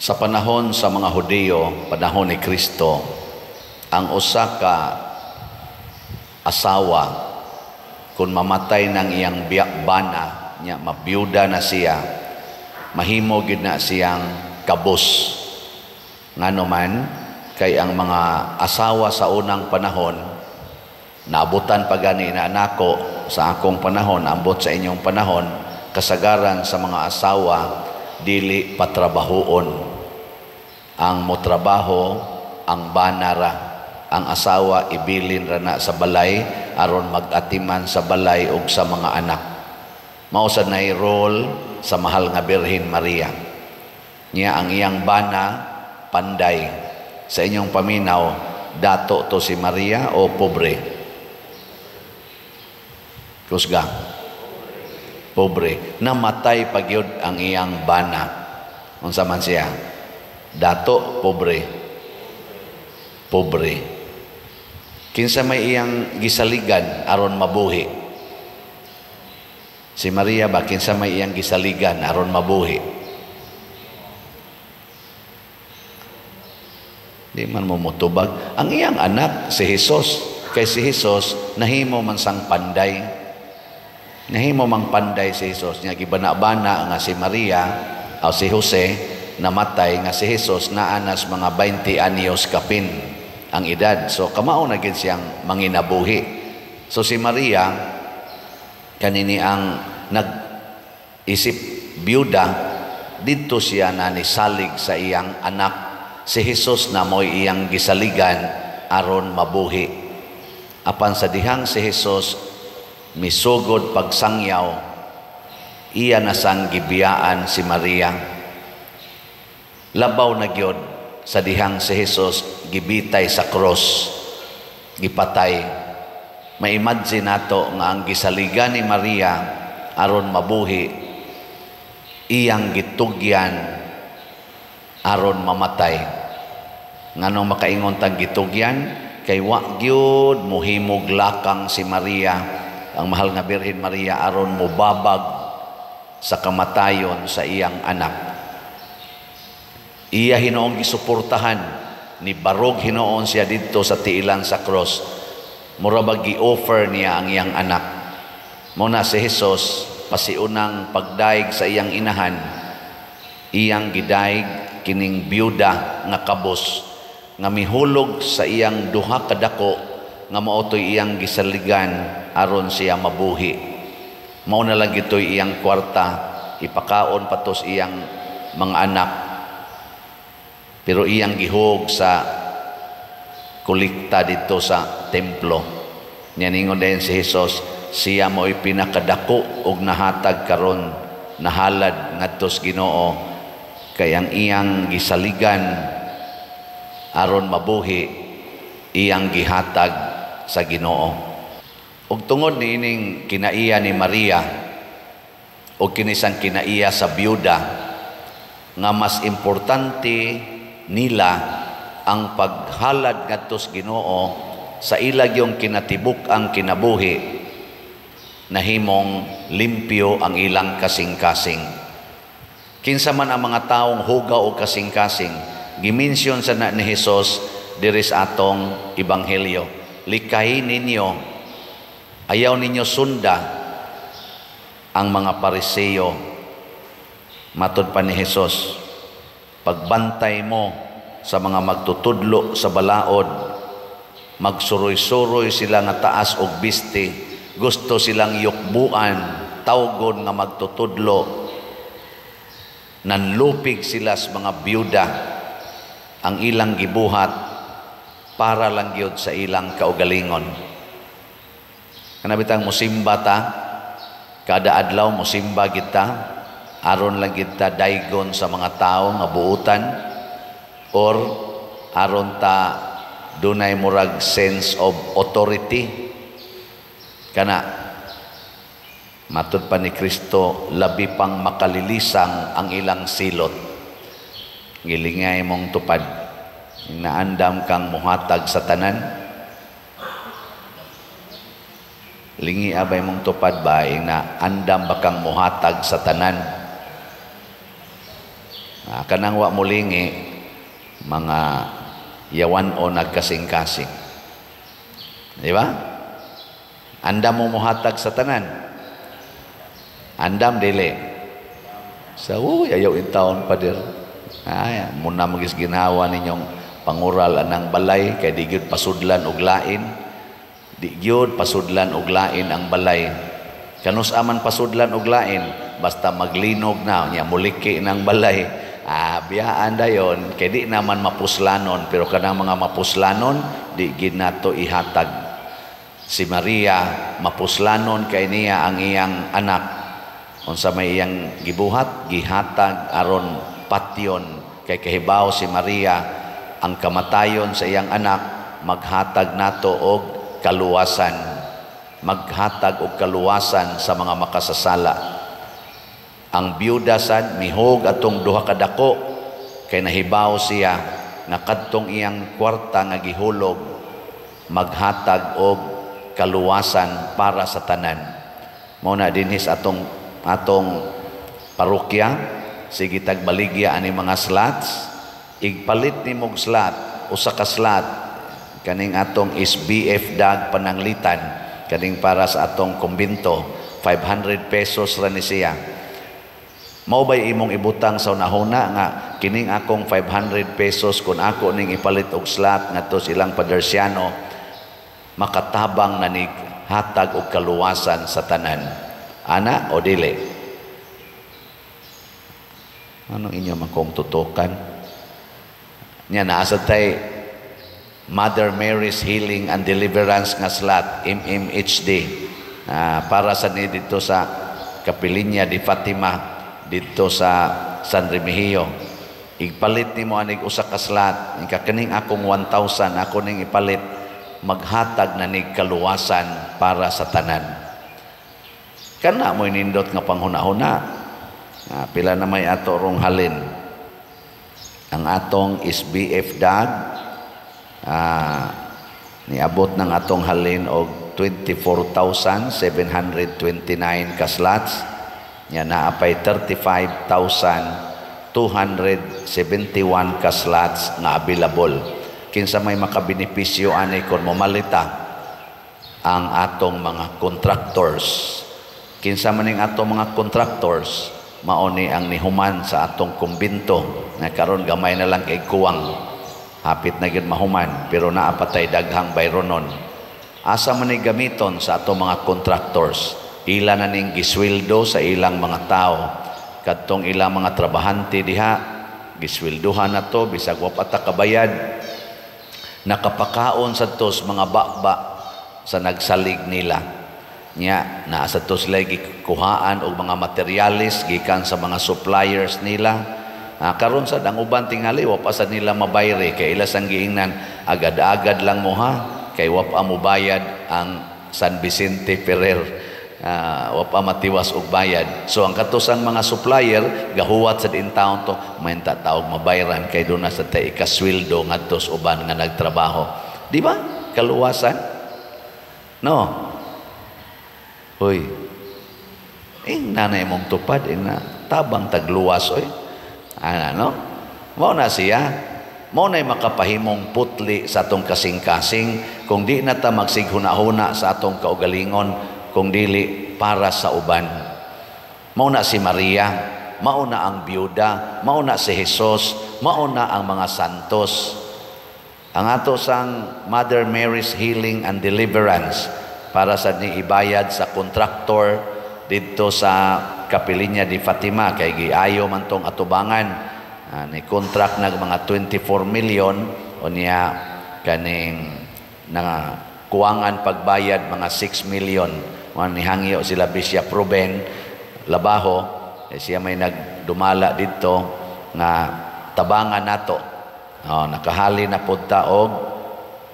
Sa panahon sa mga Hudyo, panahon ni Kristo, ang usa ka asawa kung mamatay ng iyang bana nya, mabiyuda na siya, mahimo gid na siyang kabus. Ngano man kay ang mga asawa sa unang panahon naabutan pa gani na nako sa akong panahon, ambot sa inyong panahon, kasagaran sa mga asawa dili patrabahoon. Ang motrabaho ang banara, ang asawa ibilin ra na sa balay aron mag-atiman sa balay ug sa mga anak. Mao sad nay role sa mahal nga Birhen Maria. Niya ang iyang bana panday. Sa inyong paminaw, dato to si Maria o pobre? Kusga. Pobre. Namatay pagyud ang iyang bana. Unsa man siya? Dato, pobre. Pobre. Kinsa may iyang gisaligan aron mabuhi? Si Maria ba kinsa may iyang gisaligan aron mabuhi? Di man mo mutubag. Ang iyang anak si Jesus, kay si Jesus nahimo man sang panday. Nahimo mang panday si Jesus. Nya gibana-bana nga si Maria o si Jose namatay, nga si Jesus naanas mga 20 anyos kapin ang edad. So kamao na gid siyang manginabuhi. So si Maria kanini ang nag-isip byuda, didto siya na nisalig sa iyang anak. Si Jesus na mo'y iyang gisaligan aron mabuhi. Apan sa dihang si Jesus misugod pagsangyaw, iya na sang gibiyaan si Maria. Labaw na gyud sa dihang si Jesus gibitay sa cross, gipatay. Maimagine nato nga ang gisaligan ni Maria aron mabuhi, iyang gitugyan aron mamatay. Nganong makaingon tang gitugyan? Kay wa gyud mohimog lakang si Maria, ang mahal nga Birhen Maria, aron mobabag sa kamatayon sa iyang anak. Iya hinoong gisuportahan, ni barog hinoon siya dito sa tiilan sa cross. Murabag gi-offer niya ang iyang anak. Muna si Jesus, pasiunang pagdaig sa iyang inahan, iyang gidaig kining byuda nga kabos, nga mihulog sa iyang duha kadako, nga maotoy iyang gisaligan aron siya mabuhi. Mao na lang gitoy iyang kwarta, ipakaon patos iyang mga anak. Pero iyang gihug sa kolekta dito sa templo. Niyaningon din si Jesus, siya mo'y pinakadako og nahatag karon, nahalad ngadto sa Ginoo, kay ang iyang gisaligan aron mabuhi, iyang gihatag sa Ginoo. Ug tungod niining kinaiya ni Maria o kinisang kinaiya sa byuda, nga mas importante nila ang paghalad ngadto sa Ginoo sa ilag yung kinatibuk ang kinabuhi, nahimong limpyo ang ilang kasing-kasing. Kinsa man ang mga taong hugaw o kasing-kasing, gimensyon sa na ni Jesus diri sa atong ebanghelyo. Likahin ninyo, ayaw ninyo sunda ang mga Pariseo. Matud pa ni Jesus, pagbantay mo sa mga magtutudlo sa balaod, magsuroy-suroy sila nga taas og biste, gusto silang yukbuan, tawgon nga magtutudlo, nanlupig sila sa mga byuda, ang ilang gibuhat para lang gyud sa ilang kaugalingon. Kanabitang musimba ta, kada adlaw musimba kita, aron lang kita daygon sa mga tao nga buutan, or aron ta dunay murag sense of authority. Kana matud pa ni Kristo, labi pang makalilisang ang ilang silot. Ngilingay mong tupad, naandam kang muhatag sa tanan. Lingi abay mong tupad ba na andam bakang muhatag sa tanan. Kanang wa mulingi mga yawan o nagkasing-kasing. Di ba? Andam mo muhatag sa tanan. Andam dili. Ayaw intawon pa dir. Muna magis ginawa ninyong pangural anang balay kay di gyud pasudlan og lain. Di gyud pasudlan og lain ang balay. Kanus aman pasudlan og lain basta maglinog na nya muliki ng balay. Biyaan dayon kay di naman mapuslanon, pero kanang mga mapuslanon di gid nato ihatag. Si Maria mapuslanon kay niya ang iyang anak, unsa may iyang gibuhat gihatag aron patyon, kay kahibaw si Maria ang kamatayon sa iyang anak maghatag nato og kaluwasan, maghatag og kaluwasan sa mga makasasala. Ang biyuda sad mihog atong duha ka dako kay nahibaw siya nga kadtong iyang kwarta nga gihulog maghatag og kaluwasan para sa tanan. Mao na dinhis atong parokya, sige tagbaligya ani mga slots, igpalit nimog slot, usa ka slot kaning atong SBF dag pananglitan kaning para sa atong kumbento, 500 pesos ra ni siya. Mao bay imong ibutang sa unahuna nga kining akong 500 pesos kun ako ning ipalit og slot ngadto silang padersyano, makatabang na ni hatag og kaluwasan sa tanan. Ana o dili? Ano inyo man kong tutukan? Nya naasad tay Mother Mary's Healing and Deliverance nga slot, MMHD, para sa ni dito sa Kapilinya di Fatima dito sa San Remigio. Igpalit nimo anig usa ka slot, kaning akong 1,000 ako ning ipalit, maghatag na nig kaluwasan para sa tanan. Kana mo nindot nga panghuna-huna. Pila na may ato rong halin. Ang atong SBF dag niabot ng atong halin og 24,729 ka slots. Nya naapay 35,271 ka slots nga available. Kinsa may makabenepisyo ani kon momalita ang atong mga contractors. Kinsa maning atong mga contractors mao ni ang nihuman sa atong kumbento nga karon gamay na lang kay kuwang, hapit na gyud mahuman, pero naa pa tay daghang bayronon. Asa man ni gamiton sa atong mga contractors? Ila na ning gisweldo sa ilang mga tao, kadtong ilang mga trabahante diha gisweldohan na to bisag wa pa ta kabayad, nakapakaon sa tos mga bakba sa nagsalig nila. Nya naa sa tos lagi kuhaan og mga materialis gikan sa mga suppliers nila. Karon sad ang uban tingali wa pa sad nila mabayre kay ila sang giingnan agad-agad lang mo ha kay wa pa mo bayad ang San Vicente Ferrer. Wa pa matiwas og bayad. So ang katusang mga supplier gahuwat sa din taon to may tatawag mabayaran kay doon na sa tay ikasweldo ngadto sa uban nga nagtrabaho. Di ba? Kaluwasan? No. Hoy. Nanay mong tupad na tabang tagluwas oy. No? Mao na siya. Mao nay makapahimong putli sa atong kasing-kasing kung di na ta magsighuna-huna sa atong kaugalingon kung dili para sa uban. Mauna si Maria, mauna ang biyuda, mauna si Jesus, mauna ang mga santos. Ang ato sang Mother Mary's Healing and Deliverance para sa ni ibayad sa kontraktor dito sa Kapilinya di Fatima kay giayo man tong atubangan. Ni contract nag mga 24 million o niya kaning na kuwangan pagbayad mga 6 million. Nihangyo sila Bishop Ruben Labaho, siya may nagdumala dito nga tabangan nato. Nakahali na punta og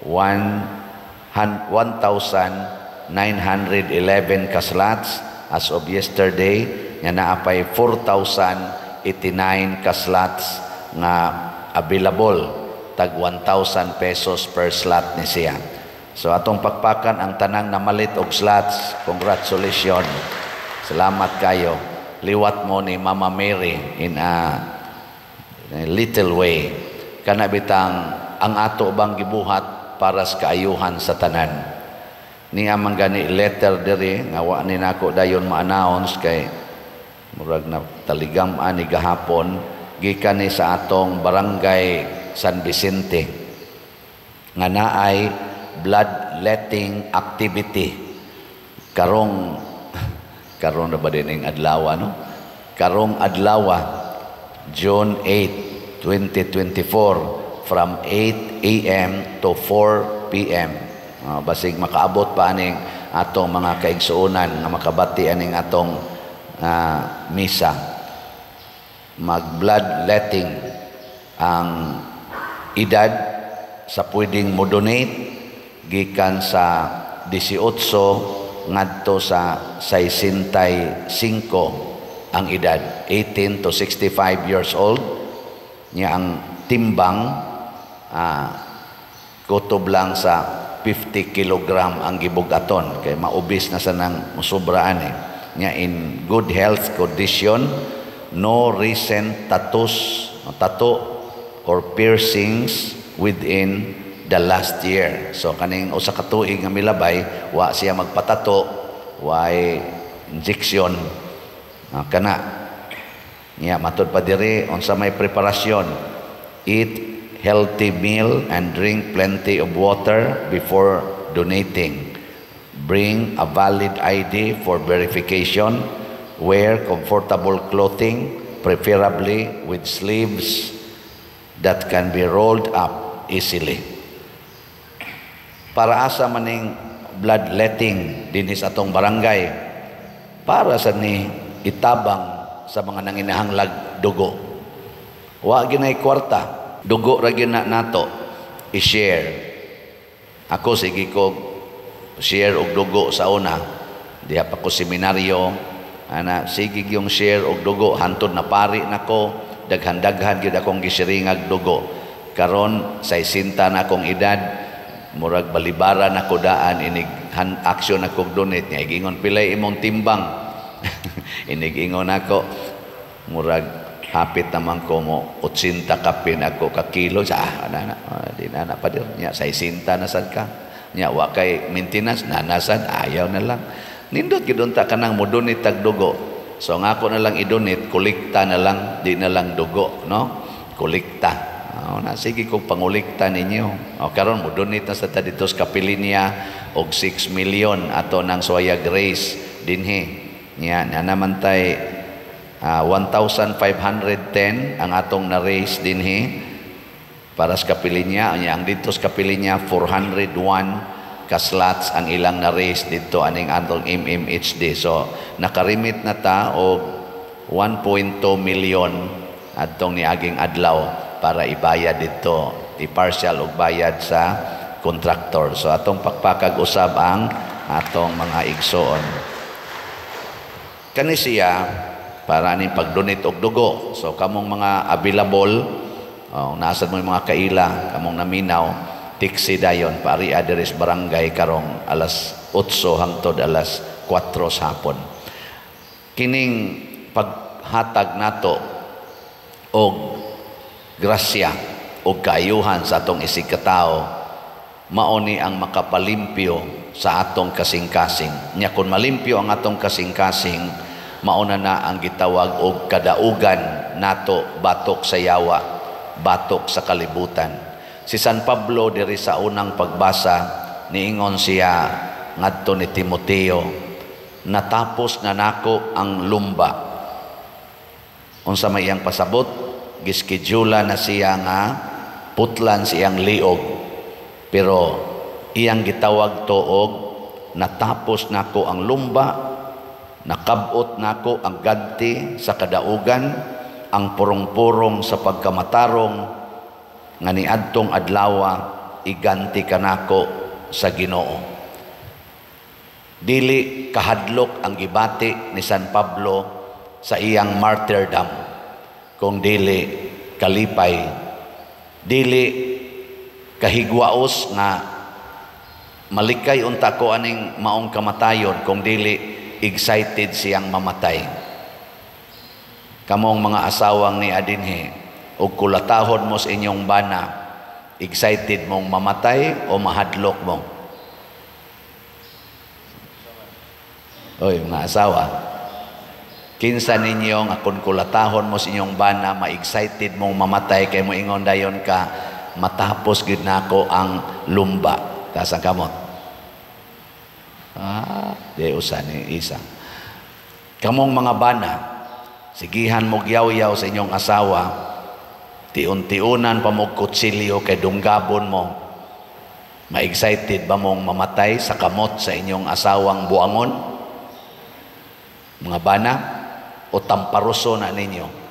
1,911 ka slots as of yesterday, nga naapay 4,089 ka slots nga available, tag 1,000 pesos per slot ni siya. So atong pakpakan ang tanang namalit og slots. Congratulations. Salamat kayo. Liwat mo ni Mama Mary in little way. Kana bitang ang ato bang gibuhat para sa kaayuhan sa tanan. Niya man gani letter diri nga wa ni nako dayon ma-announce kay murag na taligam-an ni gahapon gikan ni sa atong barangay San Vicente nga naay bloodletting activity karong na ba din ang adlaw no? Karong adlaw June 8, 2024 from 8 a.m. to 4 p.m. Basig makaabot pa aning atong mga kaigsuonan nga makabati aning atong misa. Mag-bloodletting ang edad sa pwedeng mo-donate gikan sa 18 ngadto sa 65 ang edad, 18 to 65 years old. Niya ang timbang kutob lang sa 50 kilogram ang gibugaton kay maubis na sa nang musobraan Niya in good health condition, no recent tattoo or piercings within the last year. So kaning usa ka tuig nga milabay wa siya magpatato, wa injection kana niya matud pa diri unsa may preparasyon. Eat healthy meal and drink plenty of water before donating. Bring a valid ID for verification. Wear comfortable clothing, preferably with sleeves that can be rolled up easily. Para asa maning bloodletting dinhi sa atong barangay para sa ni itabang sa mga nanginahanglag dugo. Wa ginay kwarta, dugo ra gyud nato i-share. Ako sige ko share og dugo sa una. Diha pa ko seminaryo, ana sige yung share og dugo hantod na pari nako, daghan-daghan gyud akong gisharingag dugo. Karon sa 60 na akong edad, murag balibara na ko daan inig action na kog donate niya igingon pilay imong timbang inig-ingon ako murag hapit naman ko mo 80 kapin ako ka kilo sa di na pa dir niya sa 60 na sad ka niya wa kay maintenance nanasan ayaw na lang nindot gid unta kanang mo donate tag dugo so nga ako na lang i-donate kolekta na lang di na lang dugo no kolekta. Na sige kong pangulikta ninyo. Karon mo donate na sa dito sa Kapilinya og 6 million ato ng Soya Grace dinhi. Yan naman tay 1,510 ang atong na-raise dinhi para sa Kapilinya. Ang dito sa Kapilinya 401 ka slots ang ilang na-raise dito aning atong MMHD. So nakarimit na ta og 1.2 million atong niaging adlaw para ibayad dito, i-partial og bayad sa contractor. So atong pakpakag usab ang atong mga igsoon. Kani siya para ni pag-donate og dugo. So kamong mga available, nasad mo yung mga kaila, kamong naminaw, tiksi dayon pari address barangay karong alas 8 hangtod alas 4 sa hapon. Kining paghatag nato og grasya o kaayuhan sa atong isigkatao mauni ang makapalimpyo sa atong kasing-kasing. Nya kun malimpyo ang atong kasing-kasing mauna na ang gitawag og kadaugan nato batok sa yawa, batok sa kalibutan. Si San Pablo diri sa unang pagbasa niingon siya ngadto ni Timoteo, natapos na nako ang lumba. Unsa may iyang pasabot? Giskidula na siya nga putlan siyang liog pero iyang gitawag tuog natapos nako ang lumba, nakabot nako ang ganti sa kadaugan, ang purong-purong sa pagkamatarong nga niadtong adlaw iganti kanako sa Ginoo. Dili kahadlok ang gibati ni San Pablo sa iyang martyrdom kung dili kalipay, dili kahigwaos nga malikay unta ko aning maong kamatayon kung dili excited siyang mamatay. Kamong mga asawang ni adinhi o kulatahon mo sa inyong bana, excited mong mamatay o mahadlok mo? Oy, mga asawa, kinsa ninyo nga kung kulatahon mo sa inyong bana, ma-excited mong mamatay kay mo ingon dayon ka, matapos gid nako ang lumba. Tasang kamot. Di usan ni isa. Kamong mga bana, sigihan mo yaw-yaw sa inyong asawa, tiun-tiunan pa mo kutsilyo kay dunggabon mo. Ma-excited ba mong mamatay sa kamot sa inyong asawang buangon? Mga bana, o tamparuso na ninyo?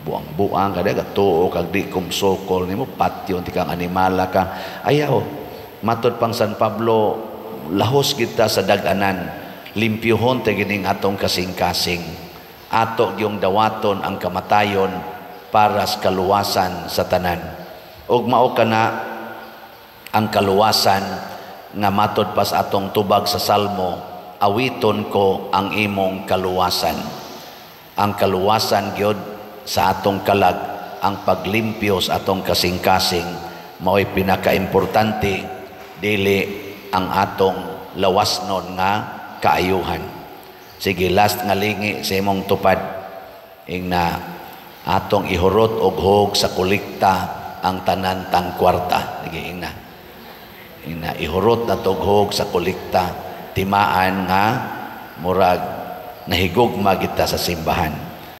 Buang-buang kada katuo kag di kumsokol nimo patyon ti kang animala ka. Ayaw. Matod pang San Pablo, lahos kita sa dag-anan, limpyuhon ti gining atong kasing-kasing. Ato yung dawaton ang kamatayon para sa kaluwasan sa tanan. Ug mao kana ang kaluwasan nga matod pa sa atong tubag sa Salmo, awiton ko ang imong kaluwasan. Ang kaluwasan gyud sa atong kalag, ang paglimpyo sa atong kasing-kasing, mao'y pinaka-importante, dili ang atong lawasnon nga kaayuhan. Sige, last nga lingi sa imong tupad, ing na atong ihurot og hog sa kolekta ang tanan tang kwarta. Sige, ing na ihurot na tog hog sa kolekta, timaan nga murag nahigugma kita sa simbahan.